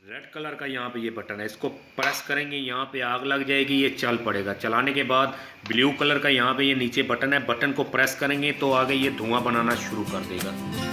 Red colour का यहाँ पे ये बटन है, इसको प्रेस करेंगे यहाँ पे आग लग जाएगी, ये चल पड़ेगा। चलाने के बाद ब्लू कलर का यहाँ पे ये नीचे बटन है, बटन को प्रेस करेंगे तो आगे ये धुआं बनाना शुरू कर देगा।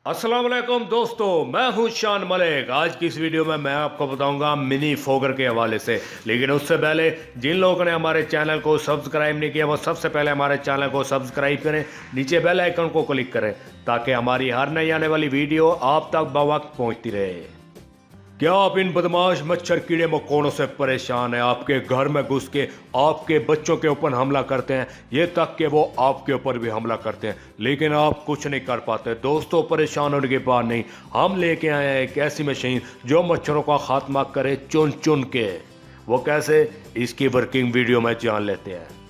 अस्सलाम वालेकुम दोस्तों, मैं हूं शान मलिक। आज की इस वीडियो में मैं आपको बताऊंगा मिनी फोगर के हवाले से। लेकिन उससे पहले जिन लोगों ने हमारे चैनल को सब्सक्राइब नहीं किया वो सबसे पहले हमारे चैनल को सब्सक्राइब करें, नीचे बेल आइकन को क्लिक करें ताकि हमारी हर नई आने वाली वीडियो आप तक बवक्त पहुंचती रहे। क्या आप इन बदमाश मच्छर कीड़े मकोड़ों से परेशान हैं? आपके घर में घुस के आपके बच्चों के ऊपर हमला करते हैं, ये तक कि वो आपके ऊपर भी हमला करते हैं, लेकिन आप कुछ नहीं कर पाते। दोस्तों, परेशान होने की बात नहीं, हम लेके आए हैं एक ऐसी मशीन जो मच्छरों का खात्मा करे चुन चुन के। वो कैसे, इसकी वर्किंग वीडियो में जान लेते हैं।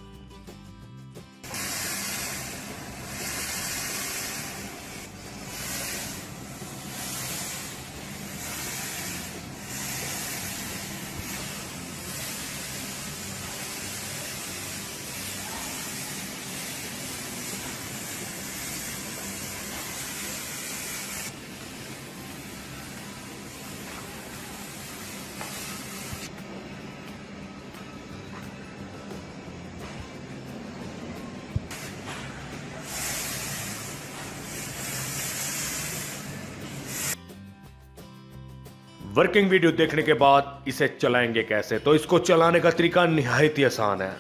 वर्किंग वीडियो देखने के बाद इसे चलाएंगे कैसे, तो इसको चलाने का तरीका निहायत ही आसान है।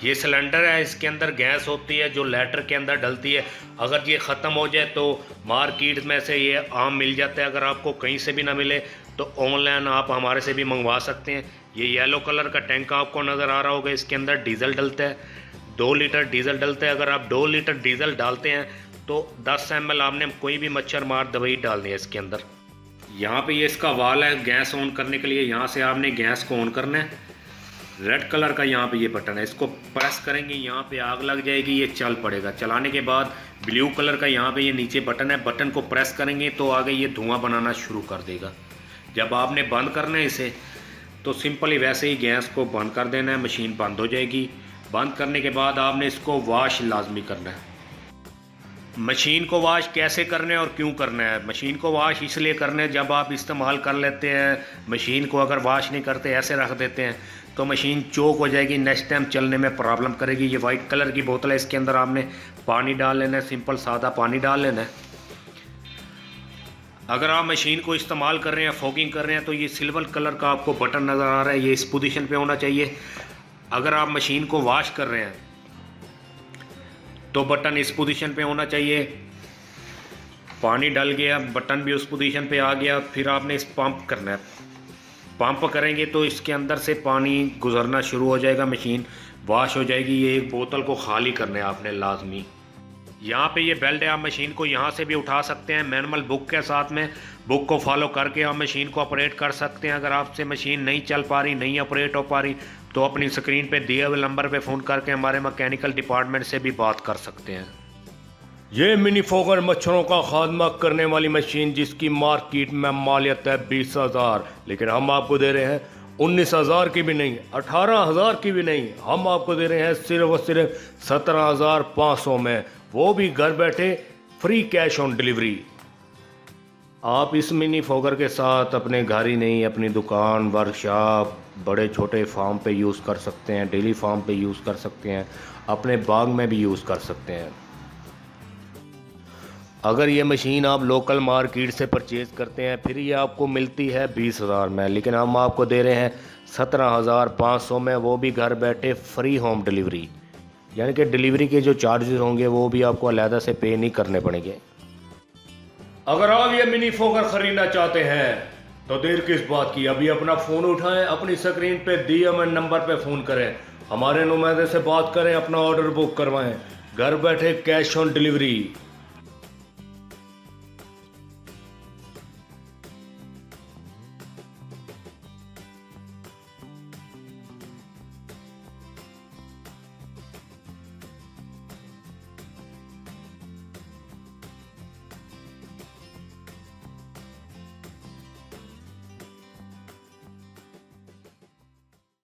ये सिलेंडर है, इसके अंदर गैस होती है जो लेटर के अंदर डलती है। अगर ये ख़त्म हो जाए तो मार्केट में से ये आम मिल जाता है। अगर आपको कहीं से भी ना मिले तो ऑनलाइन आप हमारे से भी मंगवा सकते हैं। ये येलो कलर का टैंक आपको नज़र आ रहा होगा, इसके अंदर डीजल डलता है, 2 लीटर डीजल डलता है। अगर आप 2 लीटर डीजल डालते हैं तो 10 ml आपने कोई भी मच्छर मार दवाई डालनी है इसके अंदर। यहाँ पे ये इसका वाल है गैस ऑन करने के लिए, यहाँ से आपने गैस को ऑन करना है। रेड कलर का यहाँ पे ये बटन है, इसको प्रेस करेंगे यहाँ पे आग लग जाएगी, ये चल पड़ेगा। चलाने के बाद ब्लू कलर का यहाँ पे ये नीचे बटन है, बटन को प्रेस करेंगे तो आगे ये धुआं बनाना शुरू कर देगा। जब आपने बंद करना है इसे तो सिंपली वैसे ही गैस को बंद कर देना है, मशीन बंद हो जाएगी। बंद करने के बाद आपने इसको वॉश लाजमी करना है। मशीन को वॉश कैसे करना है और क्यों करना है? मशीन को वॉश इसलिए करना है, जब आप इस्तेमाल कर लेते हैं मशीन को, अगर वॉश नहीं करते ऐसे रख देते हैं तो मशीन चोक हो जाएगी, नेक्स्ट टाइम चलने में प्रॉब्लम करेगी। ये वाइट कलर की बोतल है, इसके अंदर आपने पानी डाल लेना है, सिंपल सादा पानी डाल लेना है। अगर आप मशीन को इस्तेमाल कर रहे हैं, फोगिंग कर रहे हैं, तो ये सिल्वर कलर का आपको बटन नज़र आ रहा है, ये इस पोजीशन पे होना चाहिए। अगर आप मशीन को वॉश कर रहे हैं तो बटन इस पोजीशन पे होना चाहिए। पानी डल गया, बटन भी उस पोजीशन पे आ गया, फिर आपने इस पंप करना है। पंप करेंगे तो इसके अंदर से पानी गुजरना शुरू हो जाएगा, मशीन वॉश हो जाएगी। ये एक बोतल को खाली करना है आपने लाजमी। यहाँ पे ये बेल्ट है, आप मशीन को यहाँ से भी उठा सकते हैं मैनुअल बुक के साथ में। बुक को फॉलो करके आप मशीन को ऑपरेट कर सकते हैं। अगर आपसे मशीन नहीं चल पा रही, नहीं ऑपरेट हो पा रही, तो अपनी स्क्रीन पे दिए हुए नंबर पे फ़ोन करके हमारे मैकेनिकल डिपार्टमेंट से भी बात कर सकते हैं। ये मिनी फोगर मच्छरों का खात्मा करने वाली मशीन जिसकी मार्केट में मालियत है 20,000, लेकिन हम आपको दे रहे हैं 19,000 की भी नहीं, 18,000 की भी नहीं, हम आपको दे रहे हैं सिर्फ और सिर्फ 17,500 में, वो भी घर बैठे फ्री कैश ऑन डिलीवरी। आप इस मिनी फोगर के साथ अपने घर ही नहीं, अपनी दुकान, वर्कशॉप, बड़े छोटे फार्म पे यूज़ कर सकते हैं, डेली फार्म पे यूज़ कर सकते हैं, अपने बाग में भी यूज़ कर सकते हैं। अगर ये मशीन आप लोकल मार्केट से परचेज़ करते हैं फिर ये आपको मिलती है 20,000 में, लेकिन हम आपको दे रहे हैं 17,500 में, वो भी घर बैठे फ्री होम डिलीवरी। यानी कि डिलीवरी के जो चार्जेस होंगे वो भी आपको अलहदा से पे नहीं करने पड़ेंगे। अगर आप ये मिनी फोगर खरीदना चाहते हैं तो देर किस बात की, अभी अपना फ़ोन उठाएं, अपनी स्क्रीन पे दिए हुए नंबर पे फ़ोन करें, हमारे नुमाइंदे से बात करें, अपना ऑर्डर बुक करवाएं, घर बैठे कैश ऑन डिलीवरी।